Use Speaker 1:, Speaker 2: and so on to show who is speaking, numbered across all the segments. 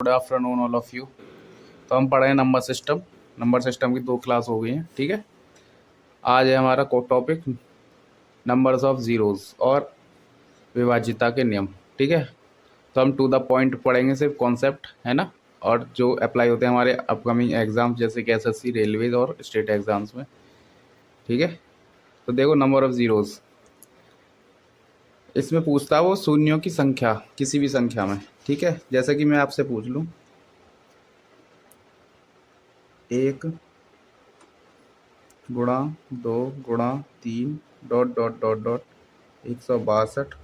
Speaker 1: Good afternoon all of you. तो हम पढ़े हैं नंबर सिस्टम की 2 क्लास हो गई हैं। ठीक है, आज है हमारा टॉपिक नंबर्स ऑफ ज़ीरोज़ और विभाज्यता के नियम। ठीक है, तो हम टू द पॉइंट पढ़ेंगे, सिर्फ कॉन्सेप्ट है ना, और जो अप्लाई होते हैं हमारे अपकमिंग एग्जाम्स जैसे कि एसएससी, रेलवेज और स्टेट एग्जाम्स में। ठीक है, तो देखो नंबर ऑफ ज़ीरोज़, इसमें पूछता है वो शून्यों की संख्या किसी भी संख्या में। ठीक है, जैसे कि मैं आपसे पूछ लूँ 1 गुणा 2 गुणा 3 डॉट डॉट डॉट डॉट 162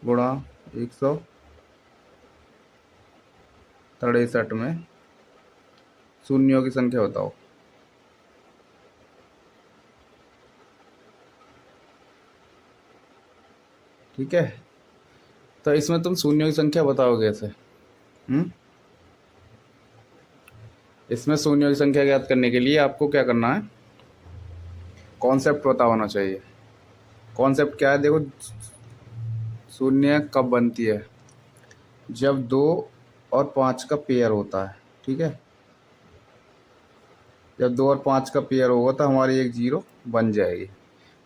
Speaker 1: गुणा 163 में शून्यों की संख्या बताओ। ठीक है, तो इसमें तुम शून्यों की संख्या बताओगे कैसे? इसमें शून्यों की संख्या ज्ञात करने के लिए आपको क्या करना है, कॉन्सेप्ट पता होना चाहिए। कॉन्सेप्ट क्या है? देखो, शून्य कब बनती है? जब 2 और 5 का पेयर होता है। ठीक है, जब 2 और 5 का पेयर होगा तो हमारी एक जीरो बन जाएगी।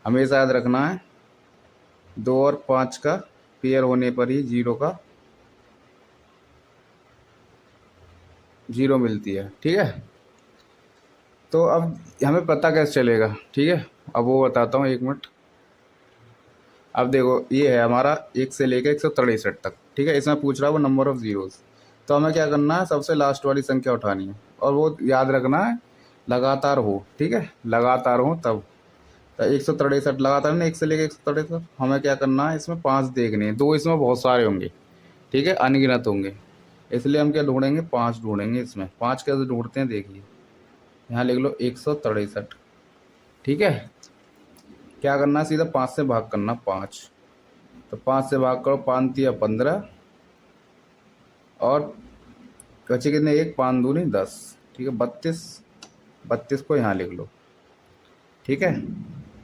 Speaker 1: हमेशा याद रखना है, 2 और 5 का पेयर होने पर ही जीरो मिलती है। ठीक है, तो अब हमें पता कैसे चलेगा? ठीक है, अब वो बताता हूँ, 1 मिनट। अब देखो, ये है हमारा 1 से लेकर 163 तक। ठीक है, इसमें पूछ रहा है वो नंबर ऑफ ज़ीरोज़। तो हमें क्या करना है, सबसे लास्ट वाली संख्या उठानी है, और वो याद रखना है लगातार हो। ठीक है, लगातार हो तब। तो 163 लगातार ना, 1 से लेकर 163। हमें क्या करना है, इसमें 5 देखने हैं, 2 इसमें बहुत सारे होंगे। ठीक है, अनगिनत होंगे, इसलिए हम क्या ढूंढेंगे, 5 ढूंढेंगे। इसमें 5 कैसे ढूंढते हैं, देखिए यहाँ लिख लो 163। ठीक है, क्या करना है, सीधा 5 से भाग करना, 5। तो 5 से भाग करो, 5 दिया 15, और बचे कितने, 1 5 दूनी 10। ठीक है, 32। 32 को यहाँ लिख लो। ठीक है,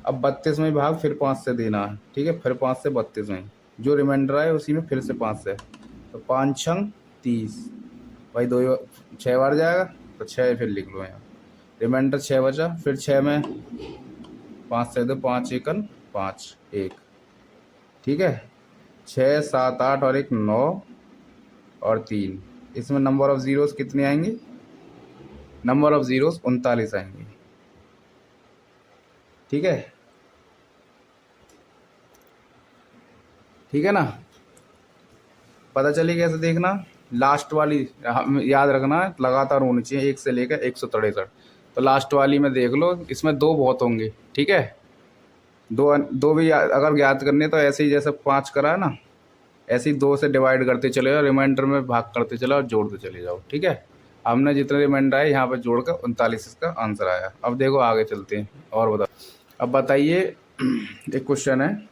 Speaker 1: अब 32 में भाग फिर 5 से देना है। ठीक है, फिर 5 से 32 में जो रिमाइंडर आए उसी में फिर से 5 से, तो 5 छंग 30 भाई, 6 बार जाएगा, तो 6 फिर लिख लो यहाँ। रिमाइंडर 6 बचा, फिर 6 में 5 से दो, 5 एकन 5 1। ठीक है, 6 7 8 और 1 9 और 3। इसमें नंबर ऑफ ज़ीरोज़ कितने आएंगे? नंबर ऑफ ज़ीरोज़ 39 आएंगे। ठीक है, ठीक है ना, पता चली कैसे? देखना, लास्ट वाली याद रखना है, लगातार होनी चाहिए 1 से लेकर 163। तो लास्ट वाली में देख लो, इसमें 2 बहुत होंगे। ठीक है, दो दो भी अगर ज्ञात करने तो ऐसे ही जैसे 5 करा है ना, ऐसे ही 2 से डिवाइड करते चले जाओ, रिमाइंडर में भाग करते चले और जोड़ते चले जाओ। ठीक है, हमने जितने रिमाइंडर आए यहाँ पर जोड़कर 39 इसका आंसर आया। अब देखो आगे चलते हैं और बताओ। अब बताइए, एक क्वेश्चन है,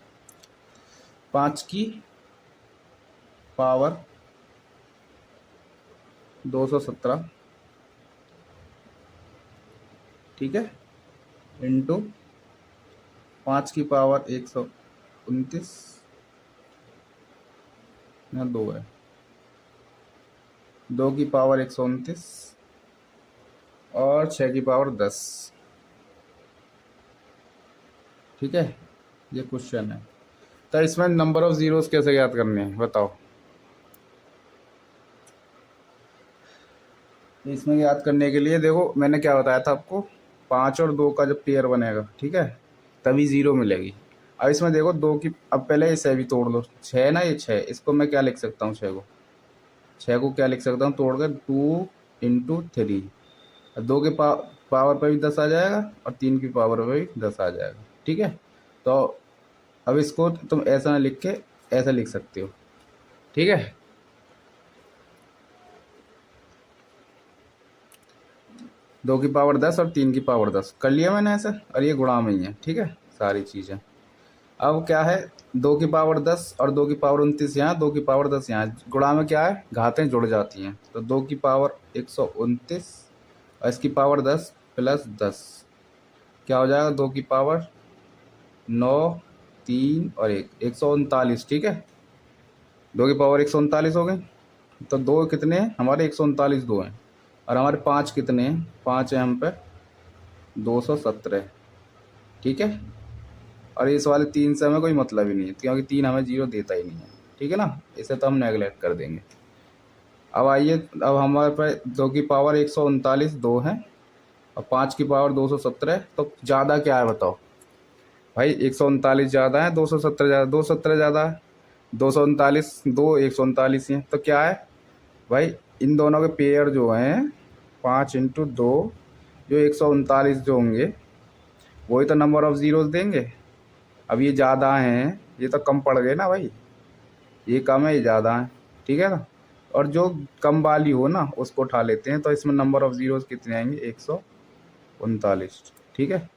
Speaker 1: 5 की पावर 217, ठीक है, इंटू 5 की पावर 129, यहाँ 2 है, 2 की पावर 129 और 6 की पावर 10। ठीक है, ये क्वेश्चन है। तो इसमें नंबर ऑफ ज़ीरोज़ कैसे याद करने हैं बताओ? इसमें याद करने के लिए देखो, मैंने क्या बताया था आपको, 5 और 2 का जब पेयर बनेगा, ठीक है, तभी ज़ीरो मिलेगी। अब इसमें देखो 2 की, अब पहले इसे भी तोड़ लो, 6 ना, ये 6, इसको मैं क्या लिख सकता हूँ, 6 को क्या लिख सकता हूँ तोड़ कर, 2 इंटू 3। 2 के पावर पर भी 10 आ जाएगा और 3 की पावर पर भी 10 आ जाएगा। ठीक है, तो अब इसको तुम ऐसा ना लिख के ऐसा लिख सकते हो। ठीक है, 2 की पावर 10 और 3 की पावर 10 कर लिया मैंने ऐसा, और ये गुणा में ही है। ठीक है, सारी चीज़ें। अब क्या है, 2 की पावर 10 और 2 की पावर 29 यहाँ, 2 की पावर 10 यहाँ, गुणा में क्या है, घातें जुड़ जाती हैं। तो 2 की पावर 129 और इसकी पावर 10 प्लस 10 क्या हो जाएगा, 2 की पावर 9 3 और 1 139। ठीक है, 2 की पावर 139 हो गई। तो दो कितने हैं हमारे, 139 दो हैं, और हमारे पाँच कितने हैं, पाँच है हम पे 217, ठीक है। और इस वाले तीन से हमें कोई मतलब ही नहीं है, क्योंकि तीन हमें जीरो देता ही नहीं है, ठीक है ना, इसे तो हम नेगलेक्ट कर देंगे। अब आइए, अब हमारे पास दो की पावर 139 दो है, और पाँच की पावर 217, तो ज़्यादा क्या है बताओ भाई। 139 ज़्यादा है, 217 ज़्यादा, 217 ज़्यादा है, 239 दो 139 ही है, तो क्या है भाई, इन दोनों के पेयर जो हैं 5 × 2, जो 139 जो होंगे वही तो नंबर ऑफ़ ज़ीरोज़ देंगे। अब ये ज़्यादा हैं, ये तो कम पड़ गए ना भाई, ये कम है ये ज़्यादा है, ठीक है ना। और जो कम वाली हो ना उसको उठा लेते हैं, तो इसमें नंबर ऑफ़ ज़ीरोज़ कितने आएंगे, 139, ठीक है।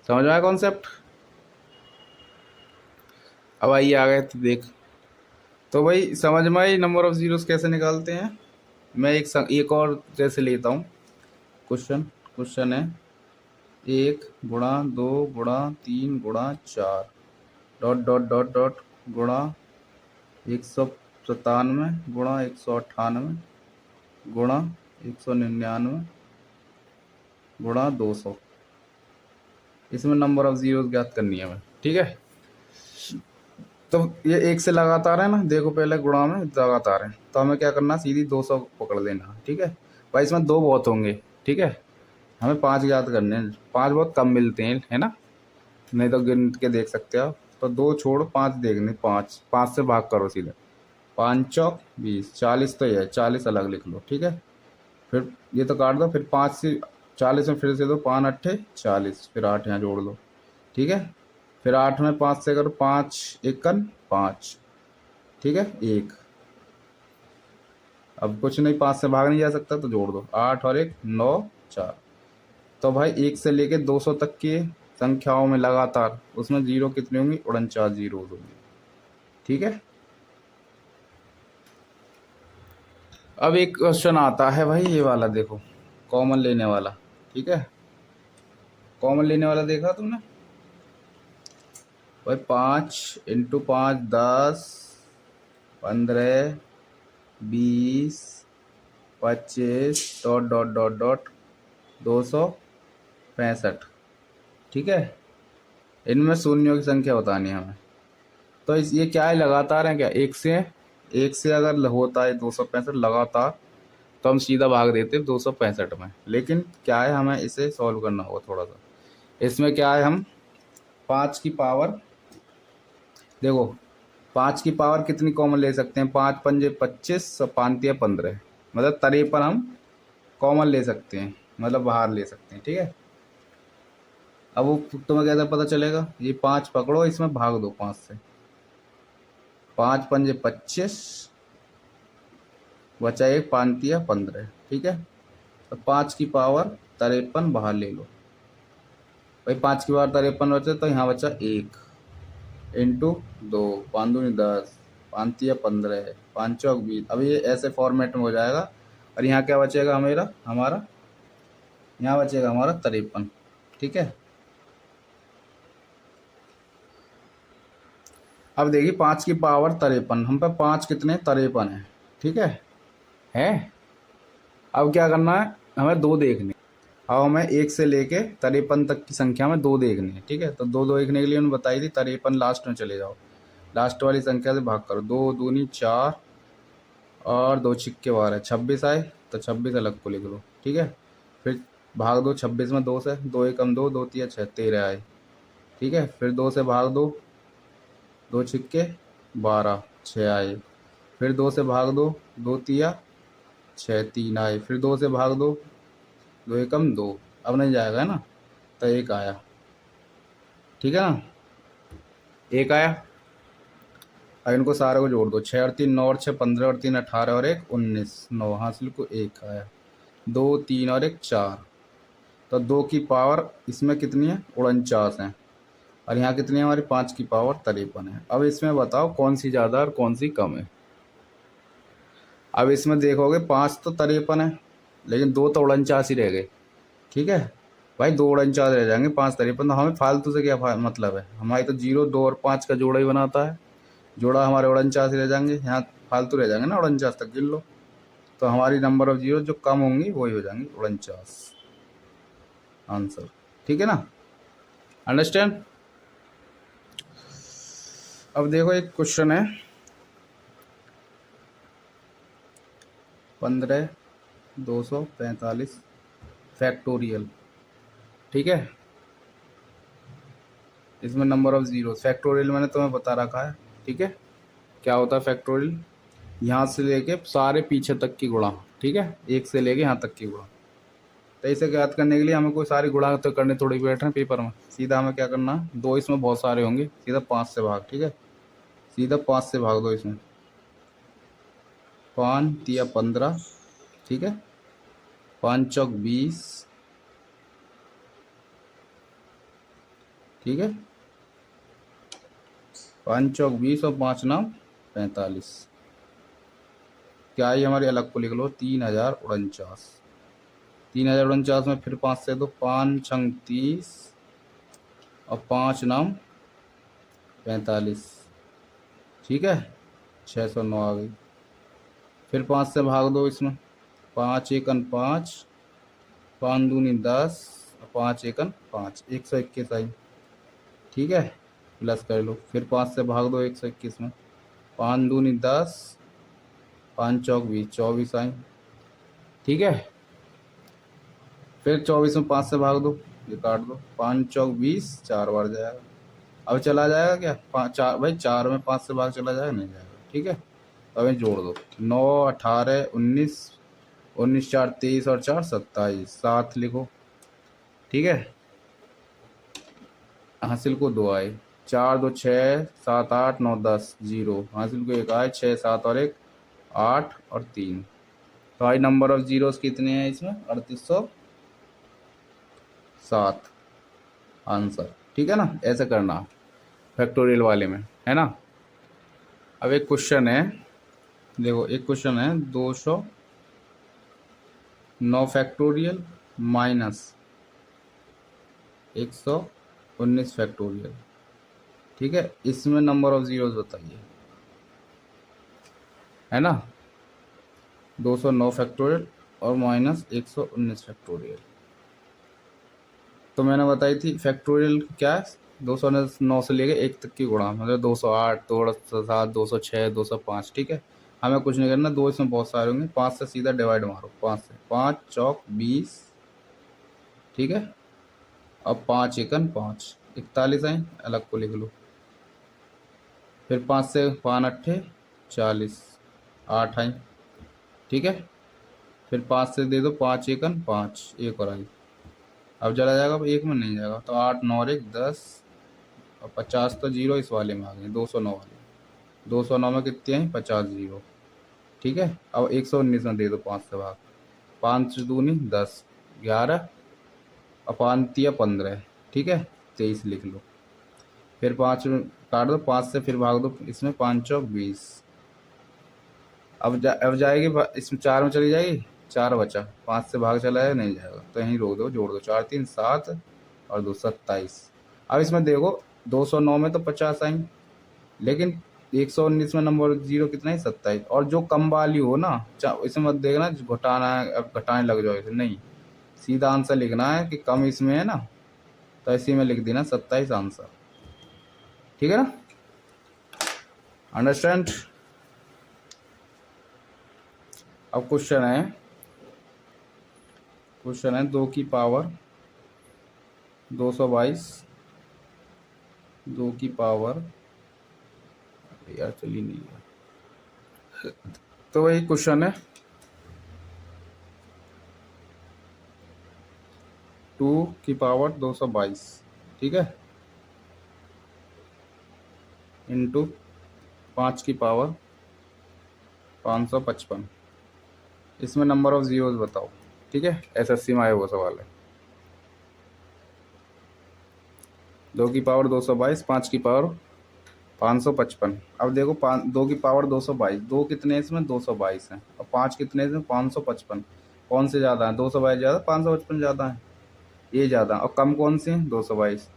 Speaker 1: समझ में आया कॉन्सेप्ट। अब आइए आ गए तो देख, तो भाई समझ में आई नंबर ऑफ़ ज़ीरोज़ कैसे निकालते हैं। मैं एक और जैसे लेता हूँ क्वेश्चन। क्वेश्चन है 1 × 2 × 3 × 4 डॉट डॉट डॉट डॉट गुणा 197 गुणा 198 गुणा 199 गुणा 200। इसमें नंबर ऑफ़ ज़ीरोज़ ज्ञात करनी है हमें, ठीक है। तो ये एक से लगातार है ना, देखो पहले गुणा में लगातार है, तो हमें क्या करना, सीधी 200 पकड़ लेना, ठीक है भाई। इसमें दो बहुत होंगे, ठीक है, हमें पाँच याद करने हैं, पाँच बहुत कम मिलते हैं, है ना, नहीं तो गिन के देख सकते हो आप। तो दो छोड़ पाँच देखने, पाँच पाँच से भाग करो सीधे, 5 × 4 = 20, 40 तो ये है, 40 अलग लिख लो, ठीक है। फिर ये तो काट दो, फिर 5 से 40 में फिर से दो, 5 × 8 = 40, फिर 8 यहाँ जोड़ दो, ठीक है। फिर 8 में 5 से करो, 5 × 1 = 5, ठीक है, 1। अब कुछ नहीं, 5 से भाग नहीं जा सकता तो जोड़ दो, 8 और 1 9 4। तो भाई 1 से लेके 200 तक की संख्याओं में लगातार उसमें जीरो कितनी होंगी, 49 जीरो होंगी, ठीक है। अब एक क्वेश्चन आता है भाई, ये वाला देखो, कॉमन लेने वाला, ठीक है। कॉमन लेने वाला देखा तुमने भाई, 5 × 5 10, 15, 20, 25 डॉट डॉट डॉट डॉट 265, ठीक है। इनमें शून्यों की संख्या बतानी है हमें। तो ये क्या है, लगातार है क्या, एक से अगर होता है 265 लगातार, तो हम सीधा भाग देते 265 में। लेकिन क्या है, हमें इसे सॉल्व करना होगा थोड़ा सा। इसमें क्या है, हम 5 की पावर, देखो 5 की पावर कितनी कॉमन ले सकते हैं, 5 × 5 = 25, 5 × 15, मतलब 53 हम कॉमन ले सकते हैं, मतलब बाहर ले सकते हैं, ठीक है। अब वो तुम्हें कैसे पता चलेगा, ये 5 पकड़ो, इसमें भाग दो 5 से, 5 × 5 = 25, बचा एक, 5 × 15, ठीक है। तो 5 की पावर 53 बाहर ले लो भाई, 5 की पावर 53 बचे, तो यहाँ बचा 1 × 2, 5 दूनी 10, 5 × 3 = 15, 5 × 4 = 20। अब ये ऐसे फॉर्मेट में हो जाएगा, और यहाँ क्या बचेगा हमारा यहाँ बचेगा हमारा 53, ठीक है। अब देखिए 5 की पावर 53, हम पे 5 कितने 53 है, ठीक है। अब क्या करना है, हमें दो देखने, अब हमें 1 से लेके 53 तक की संख्या में दो देखने हैं, ठीक है। तो दो देखने के लिए उन्होंने बताई थी, 53 लास्ट में चले जाओ, लास्ट वाली संख्या से भाग करो, 2 दूनी 4 और 2 छिक्के 12, 26 आए, तो 26 अलग को लिख लो, ठीक है। फिर भाग दो 26 में 2 से, 2 × 1 = 2, 2 × 3 = 6, 13 आए, ठीक है। फिर 2 से भाग दो, 2 छिक्के 12, 6 आए। फिर 2 से भाग दो, 2 × 3 = 6, 3 आए। फिर 2 से भाग दो, 2 × 1 = 2, अब नहीं जाएगा है ना, तो 1 आया, ठीक है ना, 1 आया। अब इनको सारे को जोड़ दो, 6 और 3 9 और 6 15 और 3 18 और 1 19, 9 हासिल को 1 आया, 2 3 और 1 4। तो 2 की पावर इसमें कितनी है, 49 है, और यहाँ कितनी है हमारी, 5 की पावर 53 है। अब इसमें बताओ कौन सी ज़्यादा और कौन सी कम है। अब इसमें देखोगे 5 तो 53 है, लेकिन 2 तो 49 ही रह गए, ठीक है भाई, 2 49 रह जाएंगे, 5 53, तो हमें फालतू से क्या मतलब है, हमारी तो 0 2 और 5 का जोड़ा ही बनाता है, जोड़ा हमारे 49 रह जाएंगे। यहाँ फालतू रह जाएंगे ना, 49 तक गिन लो। तो हमारी नंबर ऑफ जीरो जो कम होंगी वही हो जाएंगी 49 आंसर। ठीक है ना, अंडरस्टैंड। अब देखो एक क्वेश्चन है 15,245 फैक्टोरियल। ठीक है, इसमें नंबर ऑफ जीरो फैक्टोरियल मैंने तुम्हें बता रखा है। ठीक है, क्या होता है फैक्टोरियल, यहाँ से लेके सारे पीछे तक की गुणा। ठीक है, एक से लेके यहाँ तक की गुणा। तो इसे याद करने के लिए हमें कोई सारी गुणा तो करने थोड़ी बैठ रहे हैं पेपर में, सीधा हमें क्या करना है, दो इसमें बहुत सारे होंगे, सीधा 5 से भाग। ठीक है, सीधा 5 से भाग दो इसमें, 5 तिया 15। ठीक है, 5 चौक 20। ठीक है, 5 चौक 20 और 5 नाम 45। क्या है हमारी, अलग को लिख लो, 3,049। 3,049 में फिर 5 से दो, 5 छंग 30 और 5 नाम 45। ठीक है, 609 आ गई। फिर 5 से भाग दो इसमें, 5 एकन 5, 5 दूनी 10 और 5 एकन 5, 121 आई। ठीक है, प्लस कर लो। फिर 5 से भाग दो 121 में, 5 दूनी 10, 5 चौक 20, 24 आई। ठीक है, फिर 24 में 5 से भाग दो, ये काट दो, 5 चौक 20, 4 बार जाएगा। अब चला जाएगा क्या, 5 4 भाई 4 में 5 से भाग चला जाएगा, नहीं जाएगा। ठीक है, तो अभी जोड़ दो, 9 18 19, 19 4 23 और 4 27, 7 लिखो। ठीक है, हासिल को 2 आए, 4 2 6 7 8 9 10 0, हासिल को 1 आए, 6 7 और 1 8 और 3। तो आई नंबर ऑफ जीरोस कितने हैं इसमें, 3807 आंसर। ठीक है ना, ऐसे करना फैक्टोरियल वाले में, है ना। अब एक क्वेश्चन है, देखो एक क्वेश्चन है 209 फैक्टोरियल माइनस 119 फैक्टोरियल। ठीक है, इसमें नंबर ऑफ जीरोस बताइए, है ना। 209 फैक्टोरियल और माइनस 119 फैक्टोरियल। तो मैंने बताई थी फैक्टोरियल क्या है, 209 से लेके 1 तक की गुणा, मतलब 208 207 206 205। ठीक है, हमें कुछ नहीं करना, दो इसमें बहुत सारे होंगे, 5 से सीधा डिवाइड मारो, 5 से, 5 चौक 20। ठीक है, अब 5 एकन 5, 41 आई, अलग को लिख लो। फिर 5 से 5 अट्ठे 40, 8 आई। ठीक है, फिर 5 से दे दो, 5 एकन 5, एक और आई। अब चला जाएगा, अब एक में नहीं जाएगा, तो 8 9 और 1 10 और 50 तो जीरो इस वाले में आ गए, 209 वाले। 209 में कितने हैं, 50 जीरो। ठीक है, अब 119 में दे दो 5 से भाग, 5 दूनी 10 11 और 5 तिया 15। ठीक है, 23 लिख लो। फिर 5 काट दो, 5 से फिर भाग दो इसमें, 5 चौक 20। अब जाएगी इसमें 4 में चली जाएगी, 4 बचा, 5 से भाग चला है, नहीं जाएगा, तो यहीं रोक दो, जोड़ दो, 4 3 7 और 2 27। अब इसमें देखो 209 में तो 50 आई, लेकिन 119 में नंबर जीरो कितना है, 27। और जो कम वाली हो ना, इसमें मत देखना घटाना है, अब घटाने लग जाओ इसे, नहीं, सीधा आंसर लिखना है कि कम इसमें है ना, तो इसी में लिख देना 27 आंसर। ठीक है ना, अंडरस्टैंड। अब क्वेश्चन है 2 की पावर 222, 2 की पावर, यार चली नहीं है, तो वही क्वेश्चन है 2 की पावर 222। ठीक है, इंटू 5 की पावर 555। इसमें नंबर ऑफ जीरोस बताओ। ठीक है, एसएससी में आया वो सवाल है। 2 की पावर 222, 5 की पावर 555। अब देखो 2 की पावर 222, 2 कितने हैं इसमें, 222 हैं, और 5 कितने हैं इसमें, 555। कौन से ज़्यादा है, 222 ज़्यादा, 555 ज़्यादा है, ये ज़्यादा, और कम कौन से हैं, 222।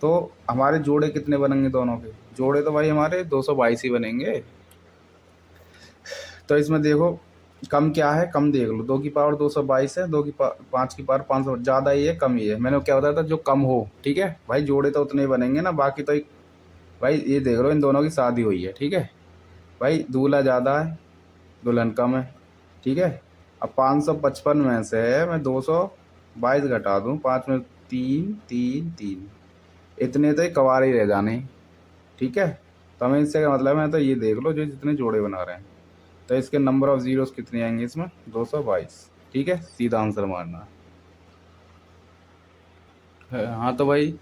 Speaker 1: तो हमारे जोड़े कितने बनेंगे दोनों के, जोड़े तो भाई हमारे 222 ही बनेंगे। तो इसमें देखो कम क्या है, कम देख लो, 2 की पावर 222 है, 5 की पावर 500, ज़्यादा ही है कम ही है। मैंने क्या बताया था, जो कम हो, ठीक है भाई, जोड़े तो उतने ही बनेंगे ना, बाकी तो भाई ये देख लो इन दोनों की शादी हुई है, ठीक है भाई, दूल्हा ज़्यादा है दुल्हन कम है, ठीक है। अब 555 में से मैं 222 घटा दूँ, 5 में 3 3 3, इतने तो ही कवार ही रह जाने, ठीक है। तो हमें इससे क्या मतलब है, तो ये देख लो जो जितने जोड़े बना रहे हैं, तो इसके नंबर ऑफ जीरोस कितने आएंगे इसमें, 222, ठीक है, सीधा आंसर मारना है। हाँ तो भाई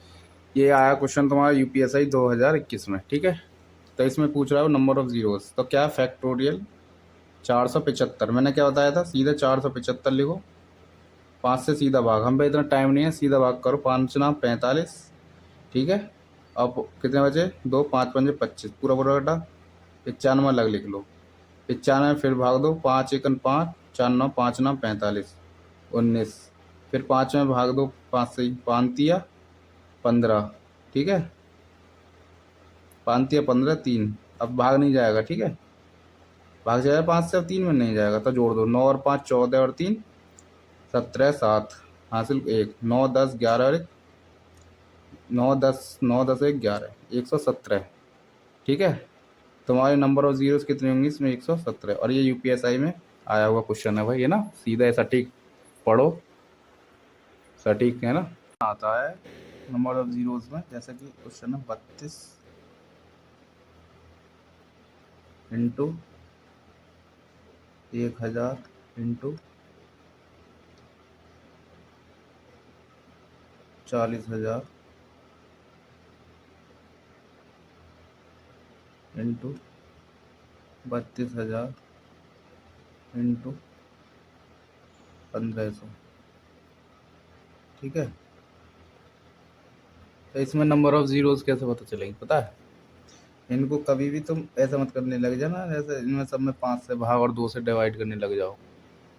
Speaker 1: ये आया क्वेश्चन तुम्हारा यूपीएसआई 2021 में, ठीक है। तो इसमें पूछ रहा हो नंबर ऑफ जीरोस, तो क्या फैक्टोरियल 475, मैंने क्या बताया था, सीधे 475 लिखो, 5 से सीधा भाग, हम पे इतना टाइम नहीं है, सीधा भाग करो, 5×9 = 45, ठीक है। अब कितने बचे, 2 5 5 25, पूरा पूरा कटा, 95 अलग लिख लो, 95 फिर भाग दो, 5 × 1 = 5, 4 × 9 = 5 × 9 = 19, फिर 5 में भाग दो, 5 से 5×3 = 15, ठीक है, 5×3 = 15, 3, अब भाग नहीं जाएगा, ठीक है, भाग जाएगा 5 से, अब 3 में नहीं जाएगा, तो जोड़ दो, 9 और 5 14 और 3 17, 7 हासिल 1, 9 10 11 और 9 10 117, ठीक है। तुम्हारे नंबर ऑफ जीरोस कितने होंगे इसमें, 117, और ये यूपीएसआई में आया हुआ क्वेश्चन है भाई, है ना, सीधा ऐसा ठीक पढ़ो, सटीक है ना, आता है नंबर ऑफ जीरोस में, जैसे कि क्वेश्चन है 32 इंटू 1000 इंटू 40,000 इंटू 32,000 इंटू 1500, ठीक है। तो इसमें नंबर ऑफ जीरोस कैसे पता चलेंगे, पता है, इनको कभी भी तुम ऐसा मत करने लग जाना जैसे इनमें सब में 5 से भाग और 2 से डिवाइड करने लग जाओ,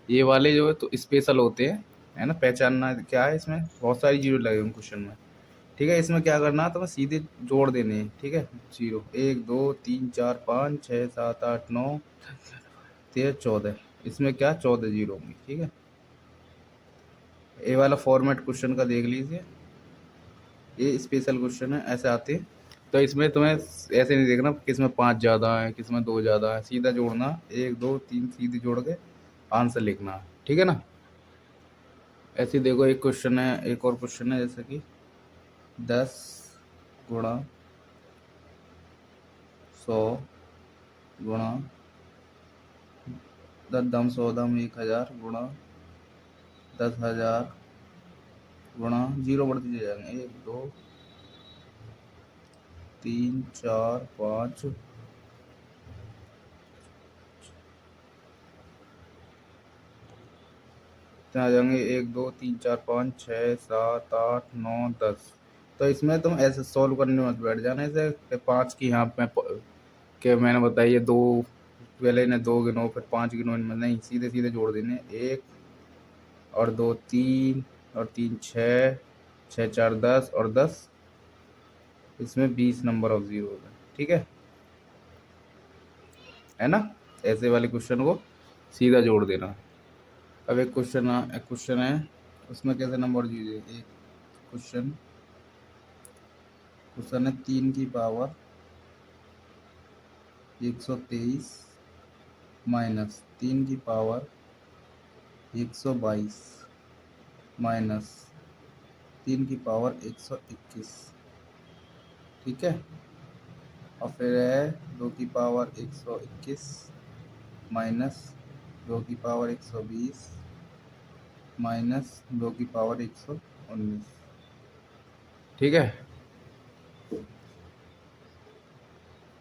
Speaker 1: ये वाले जो है तो स्पेशल होते हैं, है ना, पहचानना क्या है, इसमें बहुत सारी जीरो लगे हुए क्वेश्चन में, ठीक है। इसमें क्या करना है, तो मैं सीधे जोड़ देने हैं, ठीक है, जीरो 1 2 3 4 5 6 7 8 9 13 14, इसमें क्या 14 जीरो होंगे, ठीक है। ये वाला फॉर्मेट क्वेश्चन का देख लीजिए, ये स्पेशल क्वेश्चन है, ऐसे आते हैं। तो इसमें तुम्हें ऐसे नहीं देखना किसमें 5 ज़्यादा है किसमें 2 ज़्यादा है, सीधा जोड़ना 1 2 3 सीधे जोड़ के आंसर लिखना, ठीक है ना। ऐसे देखो एक क्वेश्चन है, एक और क्वेश्चन है, जैसे कि 10 × 100 × 10 दम 100 दम 1000 × 10,000 गुणा, जीरो बढ़ते जाएंगे, 1 2 3 4 5 आ जाएंगे, 1 2 3 4 5 6 7 8 9 10। तो इसमें तुम ऐसे सॉल्व करने मत बैठ जाना, ऐसे 5 की यहाँ पे के मैंने बताइए 2, पहले इन्हें 2 गिनो फिर 5 गिनो, इनमें नहीं, सीधे सीधे जोड़ देने, 1 और 2 3 और 3 6 6 4 10 और 10, इसमें 20 नंबर ऑफ जीरो है, ठीक है ना। ऐसे वाले क्वेश्चन को सीधा जोड़ देना। अब एक क्वेश्चन है, उसमें कैसे नंबर दीजिए, एक क्वेश्चन क्वेश्चन है 3 की पावर 123 माइनस 3 की पावर 122 माइनस 3 की पावर 121, ठीक है। और फिर है 2 की पावर 121 माइनस 2 की पावर 120 माइनस 2 की पावर 119, ठीक है,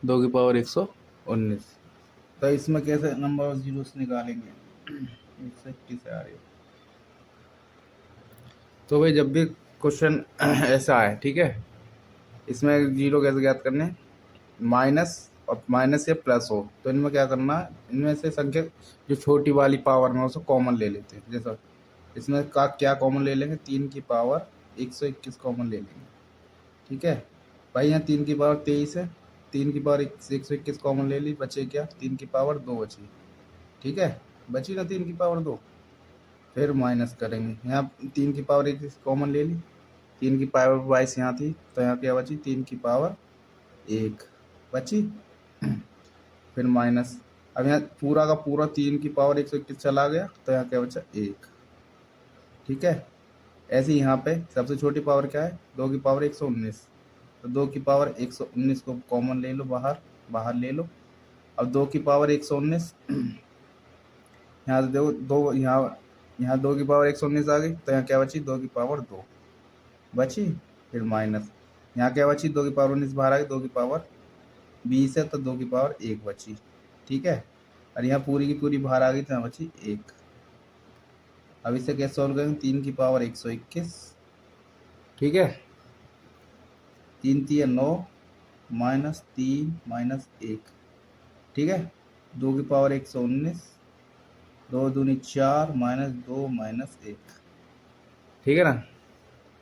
Speaker 1: 2 की पावर 119। तो इसमें कैसे नंबर ऑफ जीरोस निकालेंगे, 121 से आ रही है। तो भाई जब भी क्वेश्चन ऐसा है, ठीक है, इसमें जीरो कैसे ज्ञात करने, माइनस और माइनस या प्लस हो, तो इनमें क्या करना है, इनमें से संख्या जो छोटी वाली पावर में उसको कॉमन ले लेते हैं, जैसा इसमें का क्या कॉमन ले लेंगे, 3 की पावर 121 कॉमन ले लेंगे, ठीक है भाई। यहाँ 3 की पावर 23 है, 3 की पावर 121 कॉमन ले ली, बचे क्या, 3 की पावर 2 बची, ठीक है, बची ना 3 की पावर 2। फिर माइनस करेंगे, यहाँ 3 की पावर 1 कॉमन ले ली, 3 की पावर 22 यहाँ थी तो यहाँ क्या बची, 3 की पावर 1 बची। फिर माइनस, अब यहाँ पूरा का पूरा 3 की पावर 121 चला गया तो यहाँ क्या बचा 1। ठीक है, ऐसे ही यहाँ पे सबसे छोटी पावर क्या है, 2 की पावर 119, तो 2 की पावर 119 को कॉमन ले लो, बाहर बाहर ले लो। अब 2 की पावर 119 यहाँ से देखो, दो यहाँ, यहाँ 2 की पावर 119 आ गई तो यहाँ क्या बची, 2 की पावर 2 बची। फिर माइनस, यहाँ क्या बची, 2 की पावर 19 बाहर आ गई, 2 की पावर 20 है तो 2 की पावर 1 बची। ठीक है, और यहाँ पूरी की पूरी बाहर आ गई तो यहाँ बची 1। अब इसे कैसे सॉल्व करेंगे, 3 की पावर 121, ठीक है, 3 3 9 -3 -1, ठीक है, 2 की पावर 119, 2 दूनी 4 -2 -1, ठीक है ना।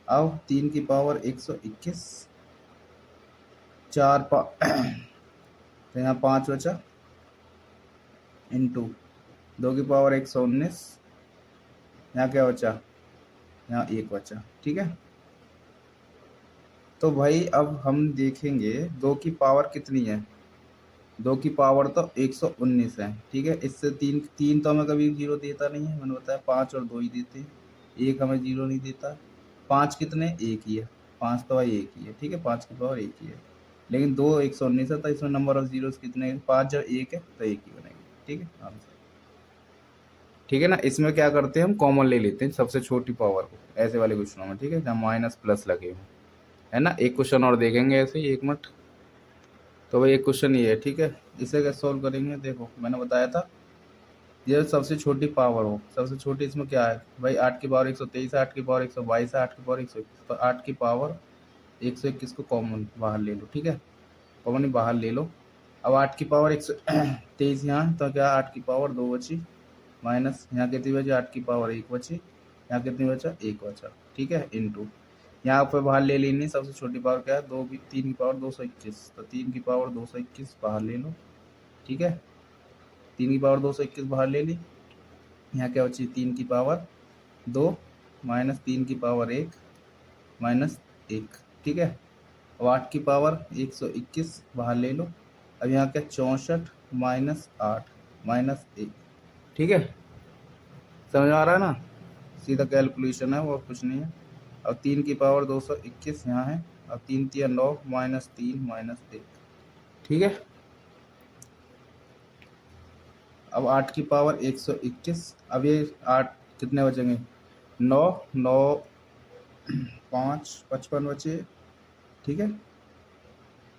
Speaker 1: अब 3 की पावर 121, तो यहाँ 5 बचा, इंटू 2 की पावर 119, यहाँ क्या बचा, यहाँ 1 बचा। ठीक है, तो भाई अब हम देखेंगे 2 की पावर कितनी है। 2 की पावर तो 119 है, ठीक है, इससे तीन तीन तो हमें कभी जीरो देता नहीं है, मैंने बताया 5 और 2 ही देते हैं, 1 हमें जीरो नहीं देता। 5 कितने, 1 ही है, 5 तो भाई 1 ही है, ठीक है, 5 की पावर 1 ही है। लेकिन 2 119 है तो इसमें नंबर ऑफ जीरोस कितने हैं, 5 जब 1 है तो 1 ही बनेगी। ठीक है, आंसर। ठीक है ना, इसमें क्या करते हैं हम कॉमन ले लेते हैं सबसे छोटी पावर को, ऐसे वाले क्वेश्चनों में, ठीक है, जहाँ माइनस प्लस लगे हुए है ना। एक क्वेश्चन और देखेंगे ऐसे ही, 1 मिनट। तो भाई एक क्वेश्चन ये है, ठीक है, इसे कैसे सॉल्व करेंगे, देखो मैंने बताया था ये सबसे छोटी पावर हो, सबसे छोटी इसमें क्या है भाई, 8 की पावर 123 है, 8 की पावर 122 है, 8 की पावर 121, तो 8 की पावर 121 को कॉमन बाहर ले लो। ठीक है, कॉमन ही बाहर ले लो। अब 8 की पावर 123 यहाँ, तो क्या 8 की पावर 2 बची, माइनस यहाँ कितनी बची, 8 की पावर 1 बची, यहाँ कितनी बचा, 1 बचा। ठीक है, इंटू यहाँ पर बाहर ले लेनी सबसे छोटी पावर क्या है, 3 की पावर 221, तो 3 की पावर 221 बाहर ले लो। ठीक है, 3 की पावर 221 बाहर ले ली, यहाँ क्या बची, 3 की पावर 2 माइनस 3 की पावर 1 -1। ठीक है, अब 8 की पावर 121 बाहर ले लो, अब यहाँ क्या 64 -8 -1। ठीक है, समझ आ रहा है ना, सीधा कैलकुलेशन है वो, कुछ नहीं है। अब 3 की पावर 221 यहाँ है, अब 3 3 9 -3 -1। ठीक है, अब 8 की पावर 121, अब ये 8 कितने बचेंगे, 9 9 5 55 बचे। ठीक है,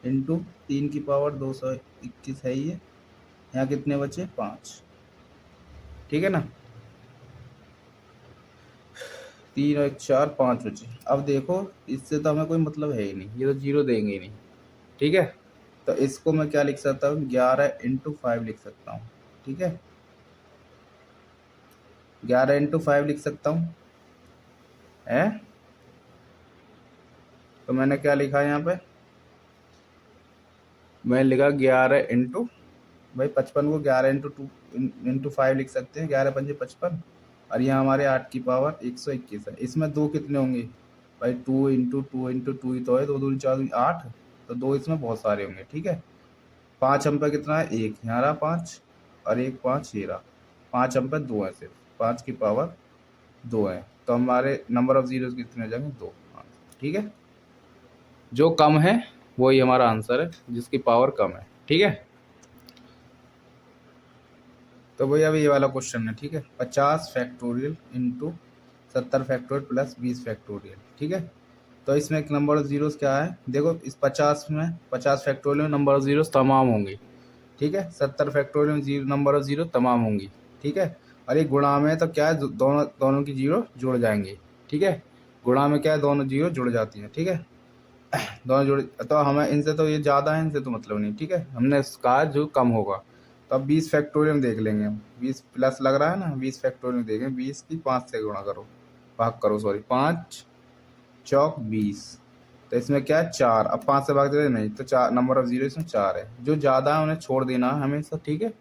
Speaker 1: इंटू 3 की पावर 221 है ये, यहाँ कितने बचे, 5। ठीक है ना, 3 और 1 4 5 बचे। अब देखो इससे तो हमें कोई मतलब है ही नहीं, ये तो जीरो देंगे ही नहीं। ठीक है, तो इसको मैं क्या लिख सकता हूँ, 11 × 5 लिख सकता हूँ। ठीक है, 11 × 5 लिख सकता हूँ है। तो मैंने क्या लिखा यहाँ पे, मैं लिखा 11 इंटू, भाई 55 को 11 × 5 लिख सकते हैं, 11 पंजे 55, और यहाँ हमारे 8 की पावर 121 है। इसमें 2 कितने होंगे भाई, 2 × 2 × 2 ही तो है, 2 दूनी 4 8, तो 2 इसमें बहुत सारे होंगे। ठीक है, 5 हम पे कितना है, 1 यहाँ रहा 5, और 1 5 ये रहा, 5 हम पे 2 है, सिर्फ 5 की पावर 2 है, तो हमारे नंबर ऑफ जीरोस कितने हो जाएंगे, 2। ठीक है, जो कम है वही हमारा आंसर है, जिसकी पावर कम है। ठीक है, तो भैया अभी ये वाला क्वेश्चन है। ठीक है, 50 factorial into 70 factorial plus 20 factorial. ठीक है, तो इसमें एक नंबर ऑफ जीरोस क्या है, देखो इस 50 फैक्टोरियल में नंबर ऑफ जीरोस तमाम होंगे। ठीक है, 70 फैक्टोरियल में जीरो नंबर ऑफ जीरो तमाम होंगी। ठीक है, और एक गुणा में तो क्या है, दोनों दोनों की जीरो जुड़ जाएंगे। ठीक है, गुणा में क्या है, दोनों जीरो जुड़ जाती हैं। ठीक है, दोनों जुड़, तो हमें इनसे तो ये ज़्यादा है, इनसे तो मतलब नहीं। ठीक है, हमने कहा जो कम होगा, तो अब 20 फैक्टोरियल देख लेंगे हम, 20 प्लस लग रहा है ना, 20 फैक्टोरियल देखें, 20 की 5 से गुणा करो, भाग करो, सॉरी 5 चौक 20, तो इसमें क्या है 4, अब 5 से भाग दे नहीं, तो 4 नंबर ऑफ जीरो इसमें 4 है, जो ज़्यादा है उन्हें छोड़ देना है हमेशा। ठीक है,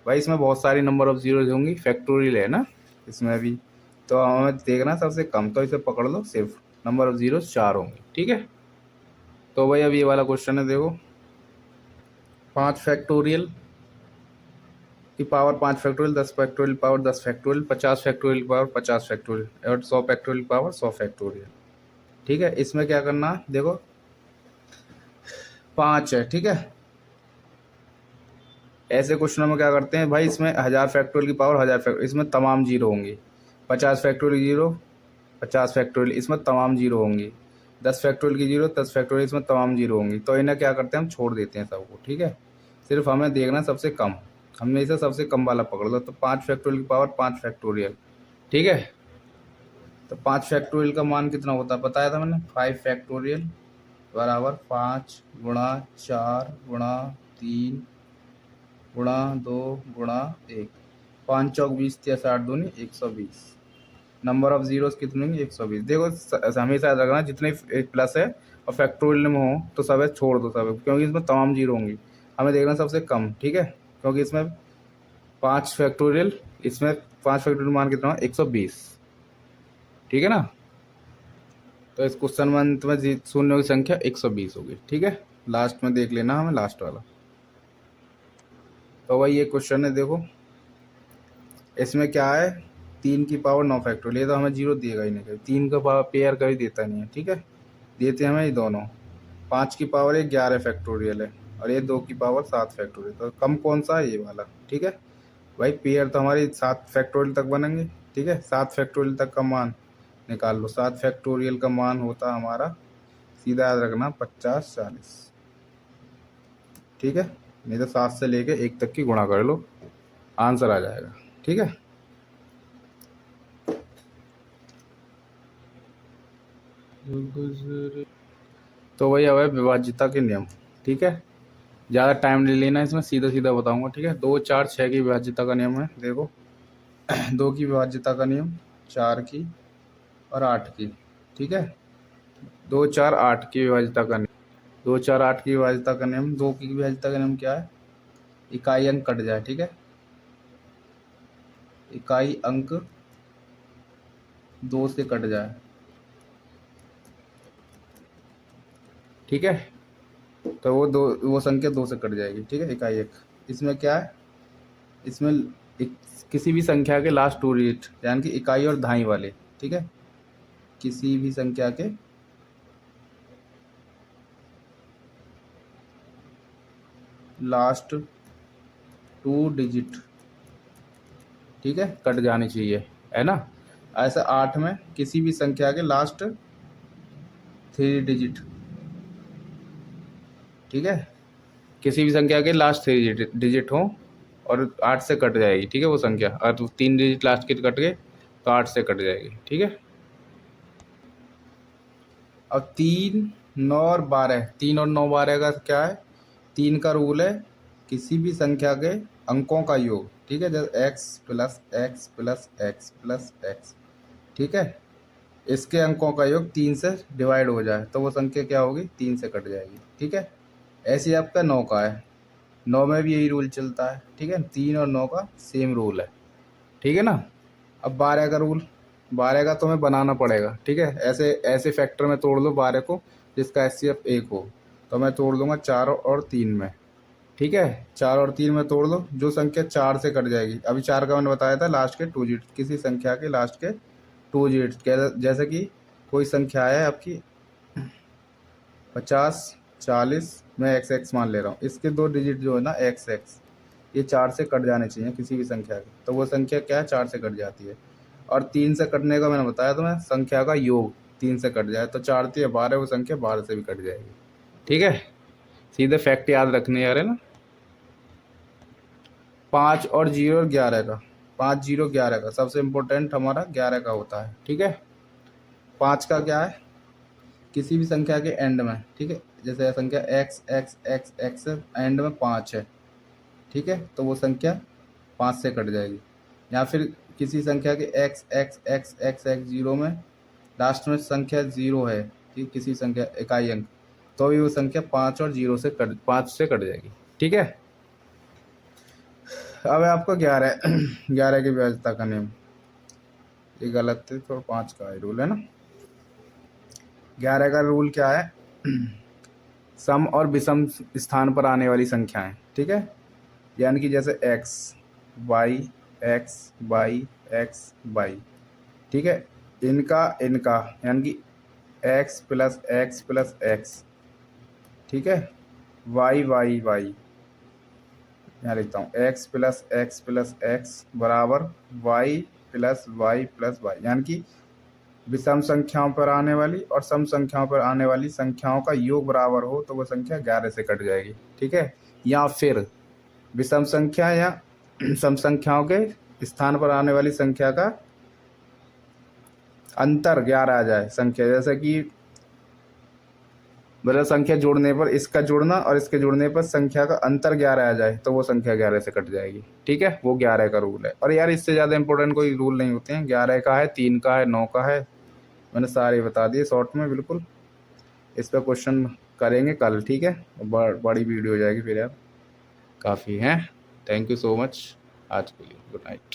Speaker 1: भाई इसमें बहुत सारी नंबर ऑफ जीरोज होंगी, फैक्टोरियल है ना इसमें भी, तो हमें देखना सबसे कम, तो इसे पकड़ लो, सिर्फ नंबर ऑफ जीरोज 4 होंगी। ठीक है, तो भाई अब ये वाला क्वेश्चन है, देखो 5 फैक्टोरियल की power 5 factorial, 10 factorial power 10 factorial, 50 factorial power 50 factorial और 100 फैक्टोरियल पावर 100 फैक्टोरियल। ठीक है, इसमें क्या करना है, देखो 5 है। ठीक है, ऐसे क्वेश्चनों में क्या करते हैं भाई, इसमें 1000 फैक्टोरियल की पावर 1000 फैक्टोरियल, इसमें तमाम जीरो होंगी। 50 फैक्टोरियल जीरो, 50 फैक्टोरियल, इसमें तमाम जीरो होंगी। 10 फैक्टोरियल की जीरो, 10 फैक्टोरियल, इसमें तमाम जीरो होंगी। तो इन्हें क्या करते हैं, हम छोड़ देते हैं सबको। ठीक है, सिर्फ हमें देखना सबसे कम, हमने इसे सबसे कम वाला पकड़ लो। तो 5 फैक्टोरियल की पावर 5 फैक्टोरियल। ठीक है, तो 5 फैक्टोरियल का मान कितना होता है बताया था मैंने, 5 फैक्टोरियल बराबर 5 गुणा 4 गुणा 3 गुणा 2 गुणा 1, 5 चौक 20, 60 दूनी 120। नंबर ऑफ जीरोस कितने होंगे, 120। देखो हमेशा याद रखना, जितने प्लस है और फैक्टोरियल में हो तो सब छोड़ दो सब, क्योंकि इसमें तमाम जीरो होंगी। हमें देखना सबसे कम। ठीक है, क्योंकि इसमें 5 फैक्टोरियल, इसमें 5 फैक्टोरियल मान कितना है, 120। ठीक है ना, तो इस क्वेश्चन में अंत में शून्यों की संख्या 120 होगी। ठीक है, लास्ट में देख लेना हमें, लास्ट वाला। तो भाई ये क्वेश्चन है, देखो इसमें क्या है, 3 की पावर 9 फैक्टोरियल, ये तो हमें जीरो देगा ही नहीं, 3 का पावर पेयर कभी देता नहीं है। ठीक है, देते हैं हमें ये दोनों। 5 की पावर 11 फैक्टोरियल है और ये 2 की पावर 7 फैक्टोरियल, तो कम कौन सा है, ये वाला। ठीक है भाई, पेयर तो हमारी 7 फैक्टोरियल तक बनेंगे। ठीक है, 7 फैक्टोरियल तक का मान निकाल लो। 7 फैक्टोरियल का मान होता हमारा, सीधा याद रखना, 50 40। ठीक है, नहीं तो 7 से लेके 1 तक की गुणा कर लो, आंसर आ जाएगा। ठीक है, तो वही अब है विभाज्यता के नियम। ठीक है, ज़्यादा टाइम नहीं लेना इसमें, सीधा सीधा बताऊंगा। ठीक है, 2 4 6 की विभाज्यता का नियम है, देखो 2 की विभाज्यता का नियम, 4 की और 8 की। ठीक है, 2 4 8 की विभाज्यता का नियम, 2 4 8 की विभाज्यता का नियम, 2 की विभाज्यता का नियम क्या है, इकाई अंक कट जाए। ठीक है, इकाई अंक 2 से कट जाए। ठीक है, तो वो संख्या 2 से कट जाएगी। ठीक है, इकाई एक। इसमें क्या है, इसमें किसी भी संख्या के लास्ट 2 डिजिट, यानी कि इकाई और दहाई वाले। ठीक है, किसी भी संख्या के लास्ट 2 डिजिट, ठीक है, कट जानी चाहिए, है ना। ऐसा 8 में किसी भी संख्या के लास्ट 3 डिजिट, ठीक है, किसी भी संख्या के लास्ट 3 डिजिट हो और 8 से कट जाएगी। ठीक है, वो संख्या अगर 3 डिजिट लास्ट के कट गए तो 8 से कट जाएगी। ठीक है, अब 3 9 और 12, 3 और 9 12 का क्या है, 3 का रूल है किसी भी संख्या के अंकों का योग। ठीक है, जैसे x plus x plus x plus x. ठीक है, इसके अंकों का योग 3 से डिवाइड हो जाए तो वो संख्या क्या होगी, 3 से कट जाएगी। ठीक है, ऐसे ही आपका 9 का है, 9 में भी यही रूल चलता है। ठीक है, 3 और 9 का सेम रूल है। ठीक है ना, अब 12 का रूल, 12 का तुम्हें बनाना पड़ेगा। ठीक है, ऐसे ऐसे फैक्टर में तोड़ लो 12 को जिसका एचसीएफ 1 हो, तो मैं तोड़ लूँगा 4 और 3 में। ठीक है, 4 और 3 में तोड़ लो, जो संख्या 4 से कट जाएगी, अभी 4 का मैंने बताया था लास्ट के 2 डिजिट, किसी संख्या के लास्ट के 2 डिजिट, जैसे कि कोई संख्या है आपकी 50 40, मैं एक्स एक्स मान ले रहा हूँ, इसके 2 डिजिट जो है ना एक्स एक्स, ये 4 से कट जाने चाहिए किसी भी संख्या के, तो वो संख्या क्या है, 4 से कट जाती है। और 3 से कटने का मैंने बताया तुम्हें, संख्या का योग 3 से कट जाए तो 4 3 12, वो संख्या 12 से भी कट जाएगी। ठीक है, सीधे फैक्ट याद रखने यार, है ना। 5 और 0 और 11 का, 5 0 11 का सबसे इम्पोर्टेंट हमारा 11 का होता है। ठीक है, 5 का क्या है, किसी भी संख्या के एंड में। ठीक है, जैसे संख्या x x x x and में 5 है। ठीक है, तो वो संख्या 5 से कट जाएगी। या फिर किसी संख्या के x x x x x 0 में लास्ट में संख्या 0 है, ठीक, किसी संख्या इकाई अंक, तो भी वो संख्या 5 और 0 से कट 5 से कट जाएगी। ठीक है, अब है आपका 11 11 की व्यवस्था का नियम। ये गलत है, तो 5 का है रूल है ना। 11 का रूल क्या है? सम और विषम स्थान पर आने वाली संख्याएं, ठीक है। यानी कि जैसे X Y X Y X Y, ठीक है। इनका इनका यानी कि एक्स प्लस एक्स, ठीक है। वाई वाई वाई, यहाँ लिखता हूँ एक्स प्लस एक्स बराबर वाई प्लस वाई, यानी कि विषम संख्याओं पर आने वाली और सम संख्याओं पर आने वाली संख्याओं का योग बराबर हो तो वो संख्या 11 से कट जाएगी, ठीक है। या फिर विषम संख्या या सम संख्याओं के स्थान पर आने वाली संख्या का अंतर 11 आ जाए संख्या, जैसे कि मतलब संख्या जोड़ने पर इसका जुड़ना और इसके जुड़ने पर संख्या का अंतर 11 आ जाए तो वो संख्या 11 से कट जाएगी, ठीक है। वो 11 का रूल है। और यार इससे ज़्यादा इंपॉर्टेंट कोई रूल नहीं होते हैं। 11 का है, 3 का है, 9 का है, मैंने सारे बता दिए शॉर्ट में बिल्कुल। इस पर क्वेश्चन करेंगे कल, ठीक है। बड़ी वीडियो हो जाएगी फिर यार, काफ़ी है। थैंक यू सो मच आज के लिए, गुड नाइट।